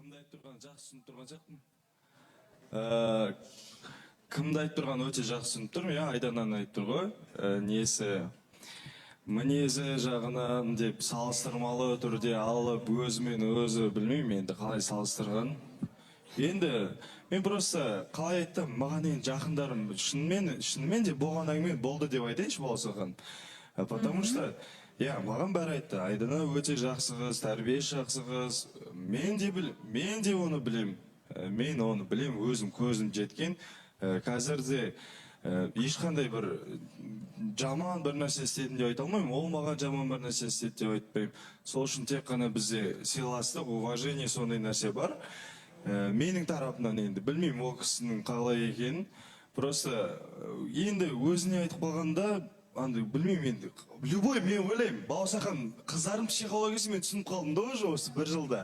Кімді айтып тұрғанын жақсы түсініп тұрған сияқтымын. Кімді айтып тұрғанын өте жақсы түсініп тұрмын. Иә, Айдананы айтып тұр ғой. Несі мінезі жағынан деп салыстырмалы түрде алып өзімен өзі білмеймін енді қалай салыстырған. Енді мен просто қалай айттым, маған енді жақындарым шынымен де болған әңгіме болды деп айтайыншы болсақан. Потому что маған бәрі айтты, Айдана өте жақсы қыз, тәрбиесі жақсы қыз. Мен де оны білем. Мен оны білем, өзім көзім жеткен. Қазірде ешқандай бір жаман бір нәрсе істедім деп айта алмаймын. Ол маған жаман бір нәрсе істеді деп айтпаймын. Сол үшін тек қана бізде сыйластық, уважение сондай нәрсе бар. Менің тарапымнан енді білмеймін ол кісінің қалай екенін. Просто енді өзіне айтып қалғанда білмеймін енді. Любой мен ойлаймын, Баласақан қыздардың психологиясы мен түсініп қалдым да уже осы бір жылда.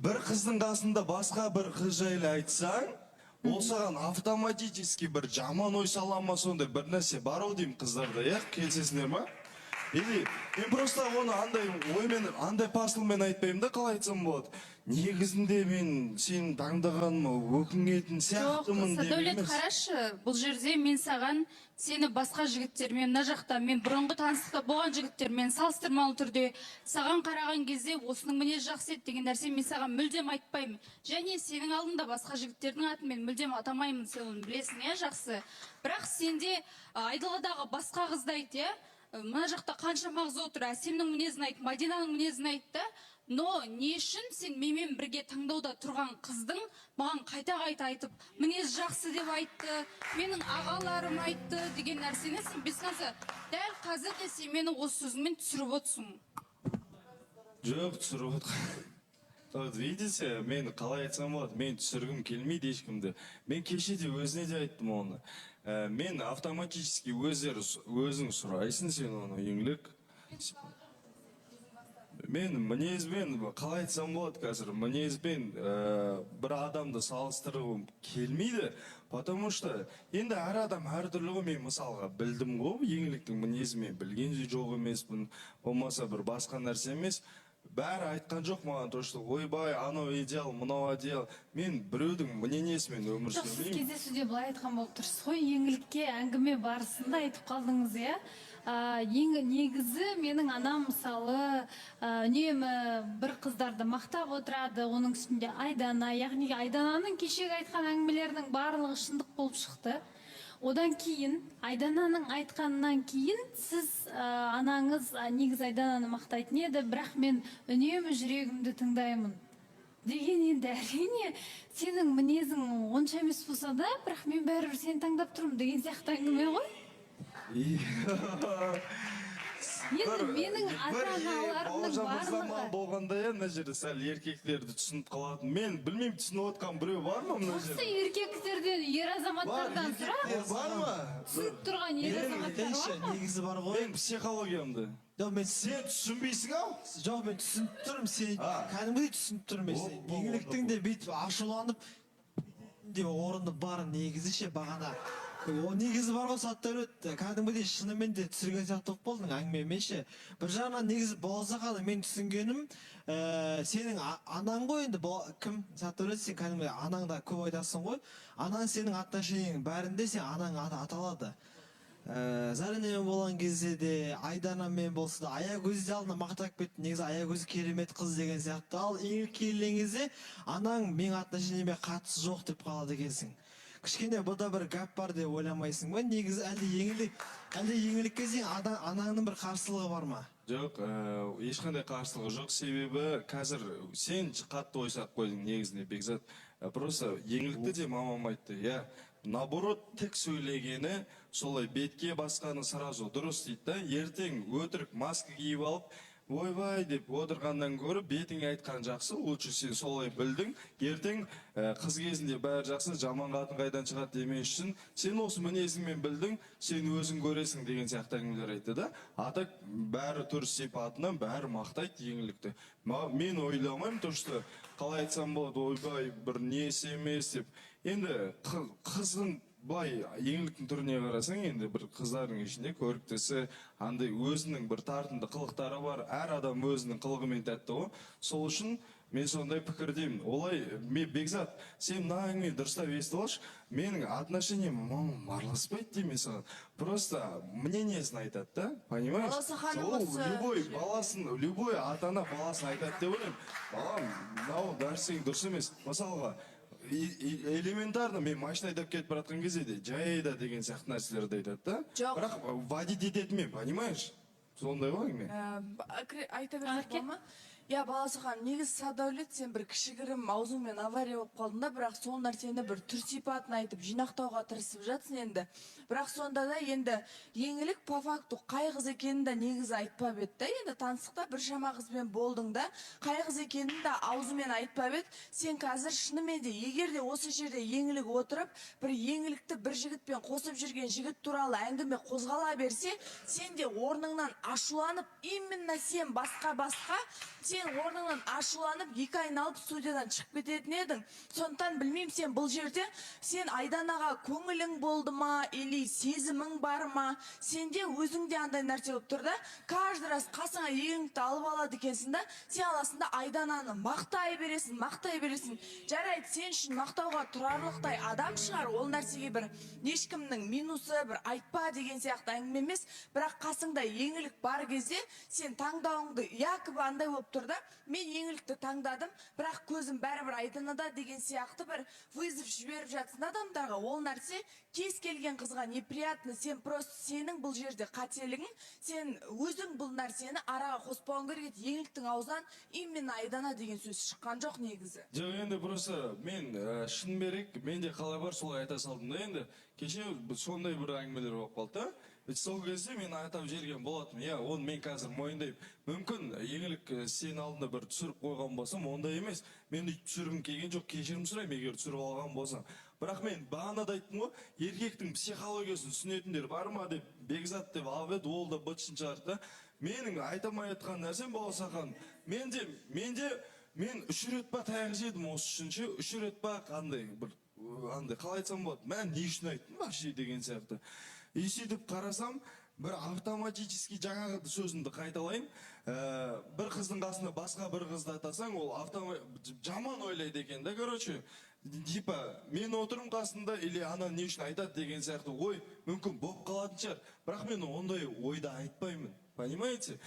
Бір қыздың қасында басқа бір қыз жайлы айтсаң, ол саған автоматически бір жаман ой сала ма, сондай бір нәрсе бар ау деймін қыздарда, келісесіңдер ма? Или мен просто оны андай оймен, андай посылмен айтпаймын да, қалай айтсам болады. Негізінде мен сені таңдағаныма өкінетін сияқтымын деп емес. Сәдәулет, қарашы, бұл жерде мен саған сені басқа жігіттермен, мына жақта мен бұрынғы таныстықта болған жігіттермен салыстырмалы түрде саған қараған кезде осының мінезі жақсы еді деген нәрсе мен саған мүлдем айтпаймын. Және сенің алдында басқа жігіттердің атын мен мүлдем атамаймын, сен оны білесің, жақсы. Бірақ сенде айдаладағы басқа қызды айт, мына жақта қаншама қыз отыр, Әсемнің мінезін айт, Мадинаның мінезін айтты. Но не үшін сен менімен бірге таңдауда тұрған қыздың маған қайта-қайта айтып, мінез жақсы деп айтты, менің ағаларым айтты деген нәрсені сен бесқанса дәл қазір де сен мені осы сөзіңмен түсіріп отырсың. Жоқ, түсіріп отқан. Вот видите, мен қалай айтсам болады, мен түсіргім келмейді ешкімді. Мен кеше де өзіне де айттым оны. Мен автоматически өзің сұрайсың сен оны еңлік. Мен мінезбен қалай айтсам болады қазір, мінезбен бір адамды салыстырғым келмейді, потому что енді әр адам әртүрлі ғой. Мен мысалға білдім ғой, еңліктің мінезімен білген жоқ емеспін, болмаса бір басқа нәрсе емес. Бәрі айтқан жоқ маған, то что ойбай, анау идеал, мынау идеал. Мен біреудің мнениесімен өмір сүрмеймін. Сіз кездесуде былай айтқан болып тұрсыз ғой, еңлікке әңгіме барысында айтып қалдыңыз, негізі менің анам мысалы үнемі бір қыздарды мақтап отырады, оның үстінде Айдана, яғни Айдананың кешегі айтқан әңгімелерінің барлығы шындық болып шықты. Одан кейін, Айдананың айтқанынан кейін, сіз анаңыз негіз Айдананы мақтайтын еді, бірақ мен үнемі жүрегімді тыңдаймын деген. Енді әрине сенің мінезің онша емес болса да, бірақ мен бәрібір сені таңдап тұрмын деген сияқты әңгіме ғой. Енді менің ата-аналарымның барлығы болғанда мына жерде сәл еркектерді түсініп қалатын. Мен білмеймін, түсініп отқан біреу бар ма мына жерде? Осы еркектерден, ер азаматтардан сұрақ. Бар ма? Түсініп тұрған ер азаматтар бар ма? Негізі бар ғой. Мен психологиямды. Сен түсінбейсің ау? Жоқ, мен түсініп тұрмын, сен кәдімгідей түсініп тұрмын. Еңліктің де бүйтіп ашуланып деп орынды бар негізі ше бағана. О негізі бар ғой Сәдәулет, кәдімгідей шынымен де түсірген сияқты болып болдың әңгімемен ше. Бір жағынан негізі Баласақаны мен түсінгенім, сенің анаң ғой енді, кім? Сәдәулет, сен кәдімгідей анаңда көп айтасың ғой. Анаң сенің отношениең бәрінде сен анаң аты аталады. Заринемен болған кезде де, Айданамен болса да, Аягөзді алдына мақтап кетті. Негізі Аягөзі керемет қыз деген сияқты. Ал еңлік келген кезде анаң менің отношениеме қатысы жоқ деп қалады екенсің. Кішкене бұда бір гәп бар деп ойламайсың ба? Негізі әлде еңлікке сен анаңның бір қарсылығы бар ма? Жоқ, ешқандай қарсылығы жоқ. Себебі қазір сен қатты ойсақ қойдың негізінде, Бекзат. Просто еңлікті де мамам айтты. Наоборот, тік сөйлегені, солай бетке басқаны сразу дұрыс дейді да. Ертең өтірік маска киіп алып, ойбай деп отырғаннан көрі бетің айтқан жақсы, лучше сен солай білдің. Ертең қыз кезінде бәрі жақсы, жаман қатын қайдан шығады демес үшін сен осы мінезіңмен білдің, сен өзің көресің деген сияқты әңгімелер айтты да. Атак бәрі түр сипатынан бәрі мақтайды еңлікті. Мен ойламаймын, то что қалай айтсам болады, ойбай бір несі емес деп. Енді қыздың Былай еңліктің түріне қарасаң, енді бір қыздардың ішінде көріктісі, андай өзінің бір тартымды қылықтары бар. Әр адам өзінің қылығымен тәтті ғой. Сол үшін мен сондай пікірдемін. Олай, мен Бекзат, сен мына әңгімені дұрыстап естіп алшы, менің отношением араласпайды деймін мен саған. Просто мнениесін айтады да, понимаешь? Баласы ханым Ол осы- любой баласын, любой ата-ана баласын айтады деп ойлаймын. Балам, мынау дәрісің дұрыс емес. Мысалға, элементарно мен машина айдап кетіп бара жатқан кезде де жай айда деген сияқты нәрселерді айтады да. Жоқ. Бірақ водить етеді мен, понимаешь? Сондай ғой мен. Айта берсек бола ма? Я баласы ханым, негізі Садәулет, сен бір кішігірім аузыңмен авария болып қалдың да, бірақ сол нәрсені бір түр сипатын айтып жинақтауға тырысып жатсың енді. Бірақ сонда да енді еңілік по факту қай қыз екенін де негізі айтпап еді да, енді таныстықта бір шама қызбен болдың да, қай қыз екенін де аузымен айтпап еді. Сен қазір шынымен де егер де осы жерде еңілік отырып, бір еңілікті бір жігітпен қосып жүрген жігіт туралы әңгіме қозғала берсе, сен де орныңнан ашуланып, именно сен басқа, сен орныңнан ашуланып, екі айналып студиядан шығып кететін едің. Сондықтан білмеймін, сен бұл жерде сен Айданаға көңілің болды ма, или сезімің бар ма? Сенде өзіңде андай нәрсе болып тұр да, каждый раз қасыңа егіңді алып алады екенсің да, сен аласында Айдананы мақтай бересің. Жарайды, сен үшін мақтауға тұрарлықтай адам шығар, ол нәрсеге бір ешкімнің минусы, бір айтпа деген сияқты әңгіме емес, бірақ қасыңда еңілік бар кезде сен таңдауыңды якобы андай болып тұр да, мен еңілікті таңдадым, бірақ көзім бәрібір Айданада деген сияқты бір вызов жіберіп жатсын адамдарға. Ол нәрсе кез келген қызға неприятно. Сен просто сенің бұл жерде қателігің, сен өзің бұл нәрсені араға қоспауың керек еді. Еңіліктің аузынан именно Айдана деген сөз шыққан жоқ негізі. Жоқ, енді просто мен шын берек, менде қалай бар солай айта салдым да енді. Кеше сондай бір әңгімелер болып қалды да. Сол кезде мен айтап жерген болатым. Я, оны мен қазір мойындаймын. Мүмкін еңілік сен алдында бір түсіріп қойған болсам, ондай емес. Мен түсіргім келген жоқ, кешірім сұраймын, егер түсіріп алған болсам. Бірақ мен бағана да айттым ғой, еркектің психологиясын түсінетіндер бар ма деп, Бекзат деп алып еді, ол да бытшын шығарды да. Менің айтамай айтқан нәрсем болсақан, мен 3 рет па таяқ жедім осы үшінші, 3 рет па қандай бір андай қалай айтсам болады, мен не үшін айттым вообще деген сияқты. И сөйтіп қарасам, бір автоматически жаңағы сөзімді қайталайын. Бір қыздың қасында басқа бір қызды атасаң, ол жаман ойлайды екен да, короче. Типа, мен отырым қасында, или ана не үшін айтады деген сияқты ой, мүмкін болып қалатын шығар. Бірақ мен ондай ойда айтпаймын. Понимаете?